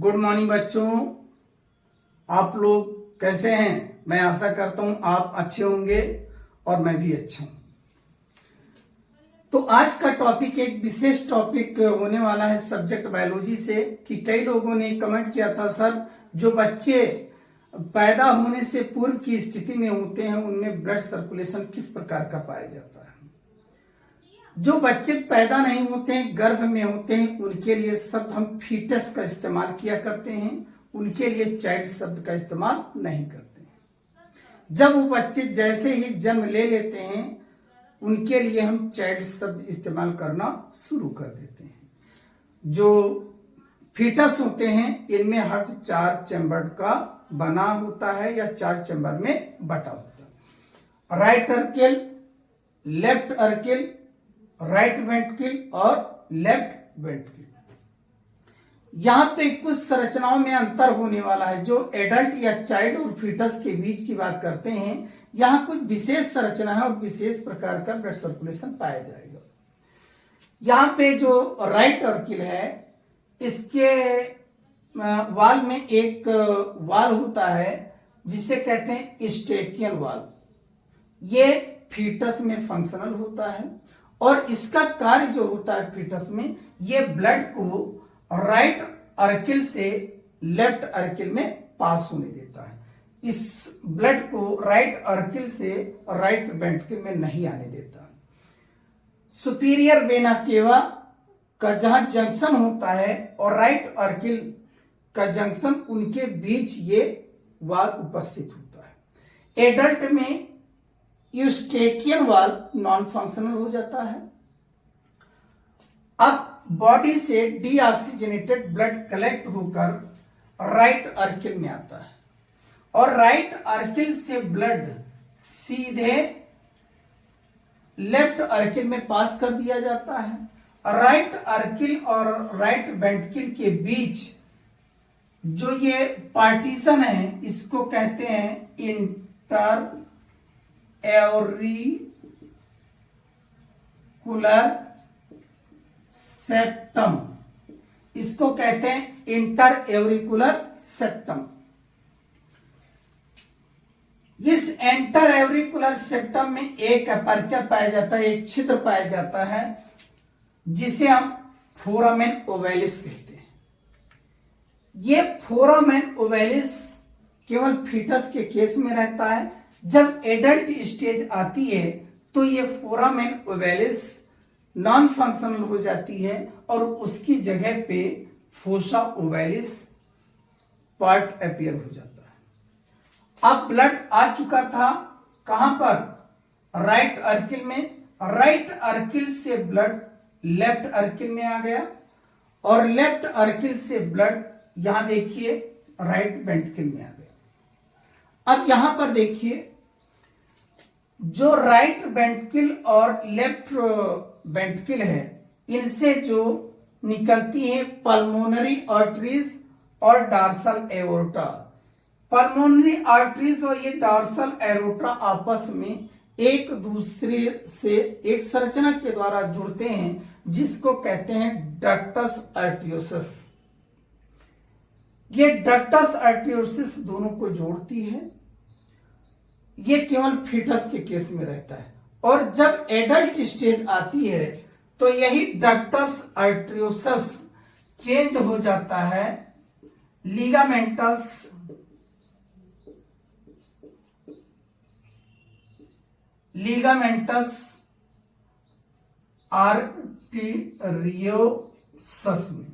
Good morning बच्चों, आप लोग कैसे हैं। मैं आशा करता हूं आप अच्छे होंगे और मैं भी अच्छा हूं। तो आज का टॉपिक एक विशेष टॉपिक होने वाला है सब्जेक्ट बायोलॉजी से। कि कई लोगों ने कमेंट किया था, सर जो बच्चे पैदा होने से पूर्व की स्थिति में होते हैं उनमें ब्लड सर्कुलेशन किस प्रकार का पाया जाता है। जो बच्चे पैदा नहीं होते हैं, गर्भ में होते हैं, उनके लिए शब्द हम फीटस का इस्तेमाल किया करते हैं, उनके लिए चाइल्ड शब्द का इस्तेमाल नहीं करते हैं। जब वो बच्चे जैसे ही जन्म ले लेते हैं उनके लिए हम चाइल्ड शब्द इस्तेमाल करना शुरू कर देते हैं। जो फीटस होते हैं इनमें हार्ट 4 चैम्बर का बना होता है या 4 चैम्बर में बटा होता है। Right Arkel, left Arkel, right ventricle और लेफ्ट वेंट्रिकल। यहां पे कुछ संरचनाओं में अंतर होने वाला है। जो एडल्ट या चाइल्ड और फीटस के बीच की बात करते हैं, यहां कुछ विशेष संरचना है और विशेष प्रकार का ब्लड सर्कुलेशन पाया जाएगा। यहां पे जो राइट अर्किल है, इसके वाल में एक वाल होता है जिसे कहते हैं यूस्टेकियन वाल। ये फीटस में फंक्शनल होता है और इसका कार्य जो होता है फीटस में, ये ब्लड को राइट अर्किल से लेफ्ट अर्किल में पास होने देता है। इस ब्लड को राइट अर्किल से राइट वेंट्रिकल में नहीं आने देता। सुपीरियर वेना केवा का जहां जंक्शन होता है और राइट अर्किल का जंक्शन, उनके बीच ये वाल उपस्थित होता है। एडल्ट में यूस्टेकियन वाल नॉन फंक्शनल हो जाता है। अब बॉडी से डीऑक्सीजनेटेड ब्लड कलेक्ट होकर राइट अर्किल में आता है और राइट अर्किल से ब्लड सीधे लेफ्ट अर्किल में पास कर दिया जाता है। राइट अर्किल और राइट वेंट्रिकल के बीच जो ये पार्टीशन है, इसको कहते हैं इंटर एवरिकुलर सेप्टम। इसको कहते हैं इंटर एवरिकुलर सेप्टम। इस इंटर एवरिकुलर सेप्टम में एक अपर्चर पाया जाता है, एक छिद्र पाया जाता है जिसे हम फोरामेन ओवैलिस कहते हैं। ये फोरामेन ओवैलिस केवल फीटस के केस में रहता है। जब एडल्ट स्टेज आती है तो ये फोरामेन ओवैलिस नॉन फंक्शनल हो जाती है और उसकी जगह पे फोसा ओवैलिस पार्ट अपीयर हो जाता है। अब ब्लड आ चुका था कहां पर? राइट अर्किल में। राइट अर्किल से ब्लड लेफ्ट अर्किल में आ गया और लेफ्ट अर्किल से ब्लड यहां देखिए राइट वेंट्रिकल में आ गया। अब यहां पर देखिए जो राइट वेंट्रिकल और लेफ्ट वेंट्रिकल है, इनसे जो निकलती है पल्मोनरी आर्टरीज और डार्सल एओर्टा। पल्मोनरी आर्टरीज और ये डार्सल एओर्टा आपस में एक दूसरे से एक संरचना के द्वारा जुड़ते हैं जिसको कहते हैं डक्टस आर्टियोसिस। ये डक्टस आर्टियोसिस दोनों को जोड़ती है। ये केवल फीटस के केस में रहता है और जब एडल्ट स्टेज आती है तो यही डक्टस आर्टियोसिस चेंज हो जाता है लिगामेंटस आर्टेरियोसस में।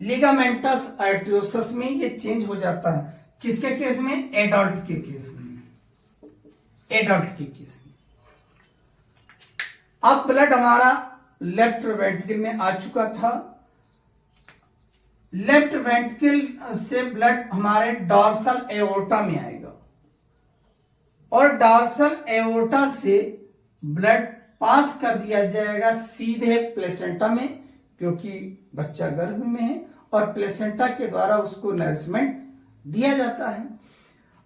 लिगामेंटस आर्टेरियोसस में ये चेंज हो जाता है। किसके केस में? एडल्ट के केस में। एडल्ट के केस में अब ब्लड हमारा लेफ्ट वेंट्रिकल में आ चुका था। लेफ्ट वेंट्रिकल से ब्लड हमारे डॉर्सल एओर्टा में आएगा और डॉर्सल एओर्टा से ब्लड पास कर दिया जाएगा सीधे प्लेसेंटा में, क्योंकि बच्चा गर्भ में है और प्लेसेंटा के द्वारा उसको नरिशमेंट दिया जाता है।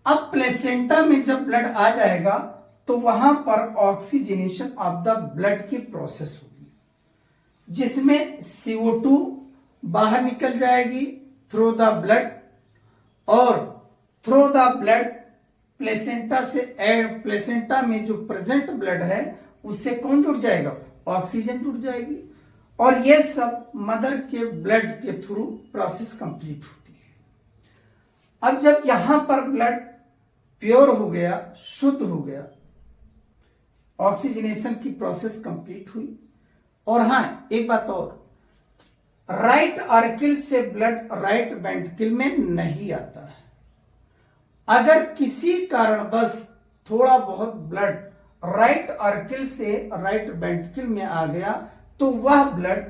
अब प्लेसेंटा में जब ब्लड आ जाएगा तो वहां पर ऑक्सीजनेशन ऑफ द ब्लड की प्रोसेस होगी जिसमें CO2 बाहर निकल जाएगी थ्रू द ब्लड, और थ्रू द ब्लड प्लेसेंटा से, प्लेसेंटा में जो प्रेजेंट ब्लड है उससे कौन जुड़ जाएगा? ऑक्सीजन जुड़ जाएगी, और ये सब मदर के ब्लड के थ्रू प्रोसेस कंप्लीट होती है। अब जब यहां पर ब्लड प्योर हो गया, शुद्ध हो गया, ऑक्सीजनेशन की प्रोसेस कंप्लीट हुई। और हां, एक बात और, राइट आर्किल से ब्लड राइट वेंट्रिकल में नहीं आता है। अगर किसी कारणवश थोड़ा बहुत ब्लड राइट आर्किल से राइट वेंट्रिकल में आ गया तो वह ब्लड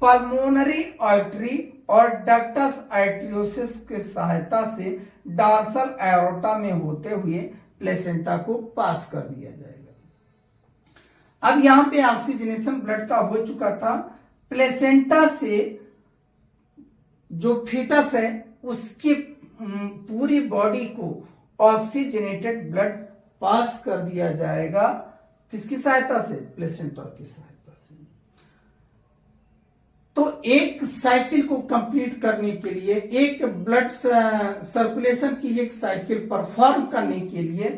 पल्मोनरी आर्टरी और डक्टस आर्टेरियोसिस की सहायता से डॉर्सल एरोटा में होते हुए प्लेसेंटा को पास कर दिया जाएगा। अब यहां पे ऑक्सीजनेशन ब्लड का हो चुका था, प्लेसेंटा से जो फीटस है उसकी पूरी बॉडी को ऑक्सीजनेटेड ब्लड पास कर दिया जाएगा। किसकी सहायता से? प्लेसेंटा की सहायता से। तो एक साइकिल को कंप्लीट करने के लिए, एक ब्लड सर्कुलेशन की एक साइकिल परफॉर्म करने के लिए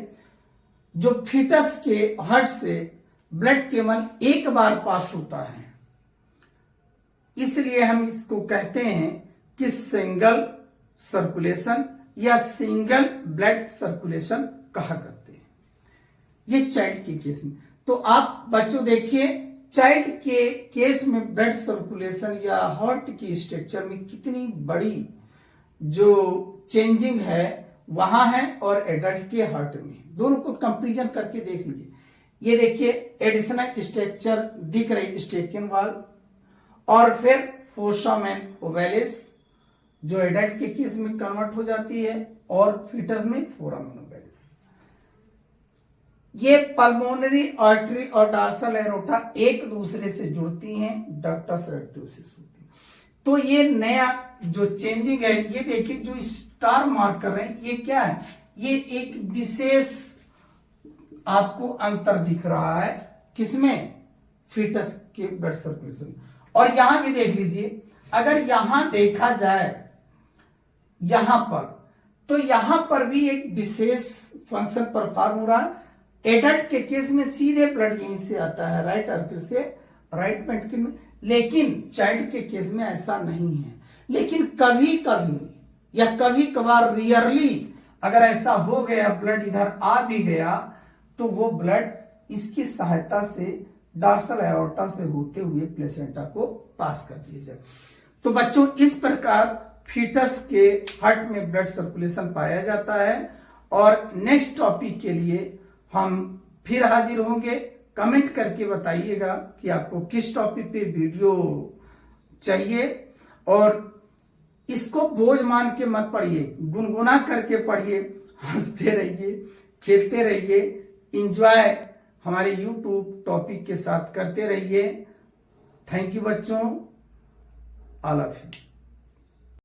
जो फीटस के हार्ट से ब्लड केवल एक बार पास होता है, इसलिए हम इसको कहते हैं कि सिंगल सर्कुलेशन या सिंगल ब्लड सर्कुलेशन कहा करते हैं। ये चाइल्ड के केस में। तो आप बच्चों देखिए, चाइल्ड के केस में ब्लड सर्कुलेशन या हार्ट की स्ट्रक्चर में कितनी बड़ी जो चेंजिंग है वहां है, और एडल्ट के हार्ट में, दोनों को कंपेरिजन करके देख लीजिए। ये देखिए एडिशनल स्ट्रक्चर दिख रही, स्टेकिन वाल, और फिर फोसामेन ओवेलिस जो एडल्ट के केस में कन्वर्ट हो जाती है, और फीटस में फोरामेन ओवेलिस। ये पल्मोनरी आर्टरी और डॉर्सल एरोटा एक दूसरे से जुड़ती हैं, डक्टस आर्टेरियोसिस होती है। तो ये नया जो चेंजिंग है, ये देखिए जो स्टार मार्क कर रहे हैं, ये क्या है? ये एक विशेष आपको अंतर दिख रहा है, किसमें? फीटस के ब्लड सर्कुलेशन। और यहां भी देख लीजिए, अगर यहां देखा जाए यहां पर, तो यहां पर भी एक विशेष फंक्शन परफॉर्म हो रहा है। एडल्ट के केस में सीधे ब्लड यहीं से आता है, राइट आर्टरी से राइट वेंट्रिकल में, लेकिन चाइल्ड के केस में ऐसा नहीं है। लेकिन कभी कभी या कभी कभार रियरली अगर ऐसा हो गया, ब्लड इधर आ भी गया, तो वो ब्लड इसकी सहायता से डॉर्सल एओर्टा से होते हुए प्लेसेंटा को पास कर दिया जाए। तो बच्चों, इस प्रकार फीटस के हार्ट में ब्लड सर्कुलेशन पाया जाता है। और नेक्स्ट टॉपिक के लिए हम फिर हाजिर होंगे। कमेंट करके बताइएगा कि आपको किस टॉपिक पे वीडियो चाहिए, और इसको बोझ मान के मत पढ़िए, गुनगुना करके पढ़िए, हंसते रहिए, खेलते रहिए, एंजॉय हमारे यूट्यूब टॉपिक के साथ करते रहिए। थैंक यू बच्चों, ऑल ऑफ यू।